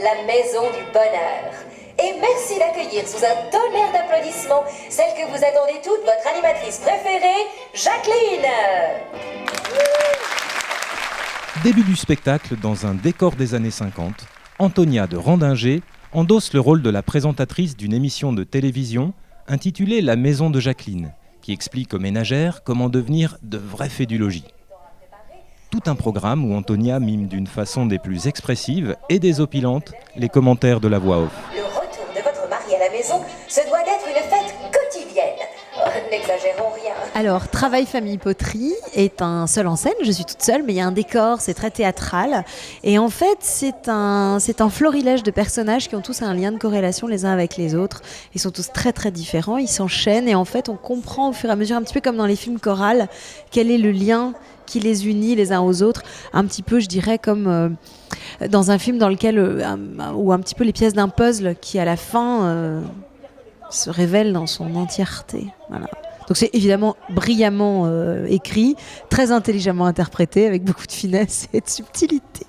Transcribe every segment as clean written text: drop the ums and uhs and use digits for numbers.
la maison du bonheur. Et merci d'accueillir sous un tonnerre d'applaudissements celle que vous attendez toutes, votre animatrice préférée, Jacqueline. Début du spectacle, dans un décor des années 50, Antonia de Randinger endosse le rôle de la présentatrice d'une émission de télévision intitulée La Maison de Jacqueline, qui explique aux ménagères comment devenir de vrais faits du logis. Tout un programme où Antonia mime d'une façon des plus expressives et désopilantes les commentaires de la voix off. Le retour de votre mari à la maison se doit d'être une fête quotidienne. Oh, n'exagérons rien. Alors, Travail, famille, poterie est un seul en scène. Je suis toute seule, mais il y a un décor, c'est très théâtral. Et en fait, c'est un florilège de personnages qui ont tous un lien de corrélation les uns avec les autres. Ils sont tous très très différents, ils s'enchaînent. Et en fait, on comprend au fur et à mesure, un petit peu comme dans les films chorales, quel est le lien qui les unit les uns aux autres. Un petit peu, je dirais, comme dans un film dans lequel, ou un petit peu les pièces d'un puzzle qui, à la fin, se révèlent dans son entièreté. Voilà. Donc c'est évidemment brillamment écrit, très intelligemment interprété, avec beaucoup de finesse et de subtilité.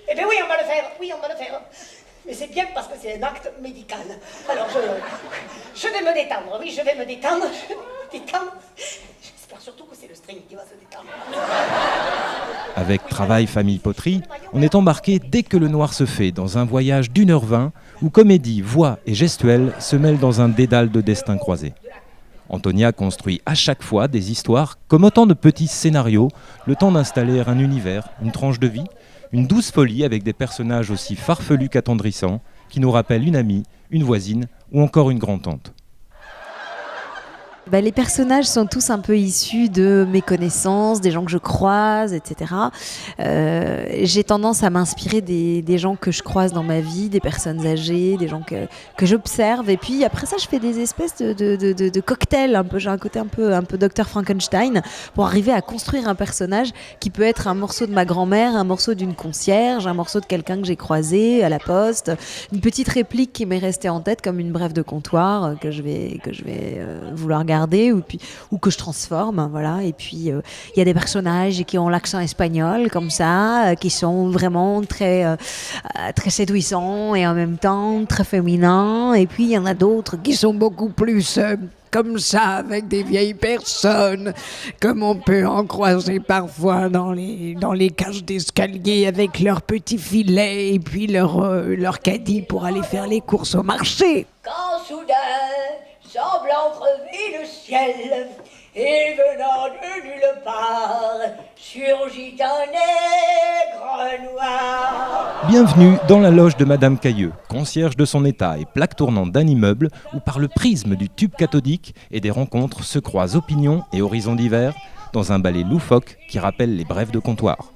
Eh bien oui, on va le faire. Mais c'est bien parce que c'est un acte médical. Alors je vais me détendre, oui, je vais me détendre. J'espère surtout que c'est le string qui va se détendre. Avec Travail, famille, poterie, on est embarqué dès que le noir se fait dans un voyage d'1h20 où comédie, voix et gestuelle se mêlent dans un dédale de destins croisés. Antonia construit à chaque fois des histoires comme autant de petits scénarios, le temps d'installer un univers, une tranche de vie, une douce folie avec des personnages aussi farfelus qu'attendrissants, qui nous rappellent une amie, une voisine ou encore une grand-tante. Les personnages sont tous un peu issus de mes connaissances, des gens que je croise, etc. J'ai tendance à m'inspirer des gens que je croise dans ma vie, des personnes âgées, des gens que j'observe. Et puis après ça, je fais des espèces de cocktails. J'ai un côté un peu Dr Frankenstein pour arriver à construire un personnage qui peut être un morceau de ma grand-mère, un morceau d'une concierge, un morceau de quelqu'un que j'ai croisé à la poste, une petite réplique qui m'est restée en tête comme une brève de comptoir que je vais vouloir garder. Ou que je transforme, voilà. Et puis il y a des personnages qui ont l'accent espagnol comme ça, qui sont vraiment très séduisants et en même temps très féminins. Et puis il y en a d'autres qui sont beaucoup plus comme ça, avec des vieilles personnes, comme on peut en croiser parfois dans les cages d'escalier avec leurs petits filets et puis leur caddie pour aller faire les courses au marché. Quand soudain semble entrever le ciel, et venant de nulle part, surgit un nègre noir. Bienvenue dans la loge de Madame Cailleux, concierge de son état et plaque tournante d'un immeuble où par le prisme du tube cathodique et des rencontres se croisent opinions et horizons divers dans un ballet loufoque qui rappelle les brèves de comptoir.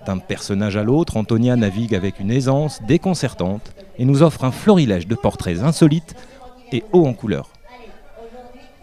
D'un personnage à l'autre, Antonia navigue avec une aisance déconcertante et nous offre un florilège de portraits insolites et haut en couleur.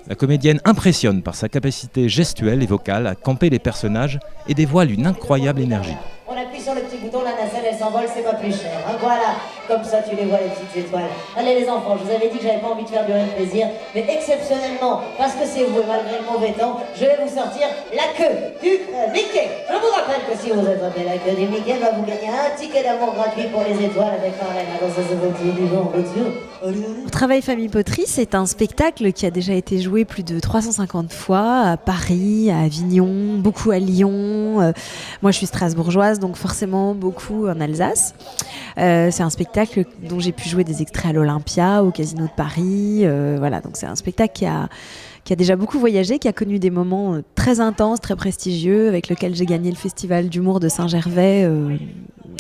La comédienne impressionne par sa capacité gestuelle et vocale à camper les personnages et dévoile une incroyable énergie. On appuie sur le petit bouton, la nacelle elle s'envole, c'est pas plus cher. Hein, voilà, comme ça tu les vois les petites étoiles. Allez les enfants, je vous avais dit que j'avais pas envie de faire durer le plaisir, mais exceptionnellement, parce que c'est vous et malgré le mauvais temps, je vais vous sortir la queue du Mickey. Je vous rappelle que si vous attrapez la queue du Mickey, vous gagnez un ticket d'amour gratuit pour les étoiles avec Marlène. Alors ça se voiture du vent, voiture. Travail, famille, poterie, c'est un spectacle qui a déjà été joué plus de 350 fois à Paris, à Avignon, beaucoup à Lyon. Moi, je suis strasbourgeoise, donc forcément beaucoup en Alsace. C'est un spectacle dont j'ai pu jouer des extraits à l'Olympia, au Casino de Paris. Voilà, donc c'est un spectacle qui a déjà beaucoup voyagé, qui a connu des moments très intenses, très prestigieux, avec lequel j'ai gagné le festival d'humour de Saint-Gervais,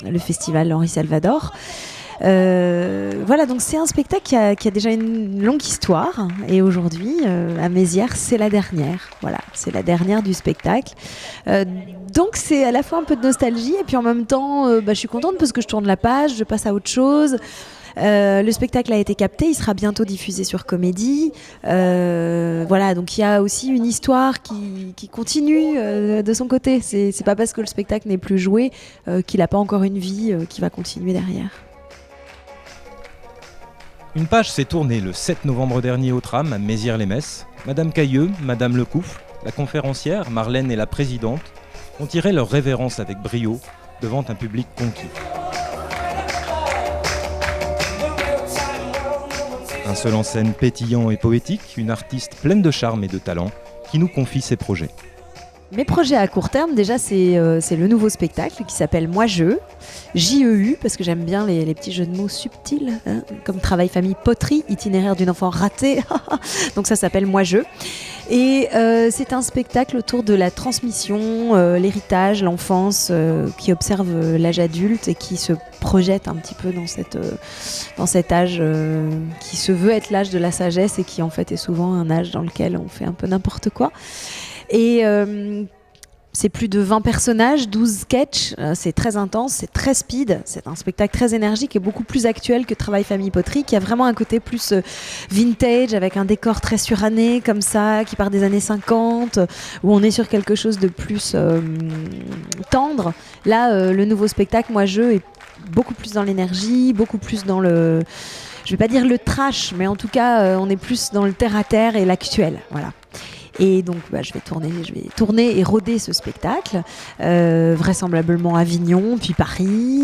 le festival Henri Salvador. Voilà, donc c'est un spectacle qui a déjà une longue histoire et aujourd'hui à Mézières c'est la dernière, voilà, c'est la dernière du spectacle, donc c'est à la fois un peu de nostalgie et puis en même temps je suis contente parce que je tourne la page, je passe à autre chose. Le spectacle a été capté, il sera bientôt diffusé sur Comédie. Voilà, donc il y a aussi une histoire qui continue de son côté. C'est pas parce que le spectacle n'est plus joué qu'il n'a pas encore une vie qui va continuer derrière. Une page s'est tournée le 7 novembre dernier au tram à Mézières-les-Messes. Madame Cailleux, Madame Lecoufle, la conférencière, Marlène et la présidente ont tiré leur révérence avec brio devant un public conquis. Un seul en scène pétillant et poétique, une artiste pleine de charme et de talent qui nous confie ses projets. Mes projets à court terme, déjà, c'est le nouveau spectacle qui s'appelle Moi Je, J-E-U, parce que j'aime bien les petits jeux de mots subtils, hein, comme travail, famille, poterie, itinéraire d'une enfant ratée. Donc ça s'appelle Moi Je. Et c'est un spectacle autour de la transmission, l'héritage, l'enfance, qui observe l'âge adulte et qui se projette un petit peu dans cet âge qui se veut être l'âge de la sagesse et qui en fait est souvent un âge dans lequel on fait un peu n'importe quoi. Et c'est plus de 20 personnages, 12 sketchs, c'est très intense, c'est très speed, c'est un spectacle très énergique et beaucoup plus actuel que Travail, famille, poterie, qui a vraiment un côté plus vintage, avec un décor très suranné comme ça, qui part des années 50, où on est sur quelque chose de plus tendre. Là, le nouveau spectacle, Moi Je, est beaucoup plus dans l'énergie, beaucoup plus dans le... Je vais pas dire le trash, mais en tout cas, on est plus dans le terre-à-terre et l'actuel, voilà. Et donc je vais tourner et roder ce spectacle, vraisemblablement Avignon, puis Paris,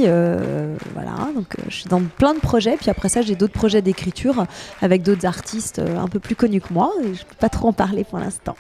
voilà. Donc je suis dans plein de projets, puis après ça j'ai d'autres projets d'écriture avec d'autres artistes un peu plus connus que moi, et je peux pas trop en parler pour l'instant.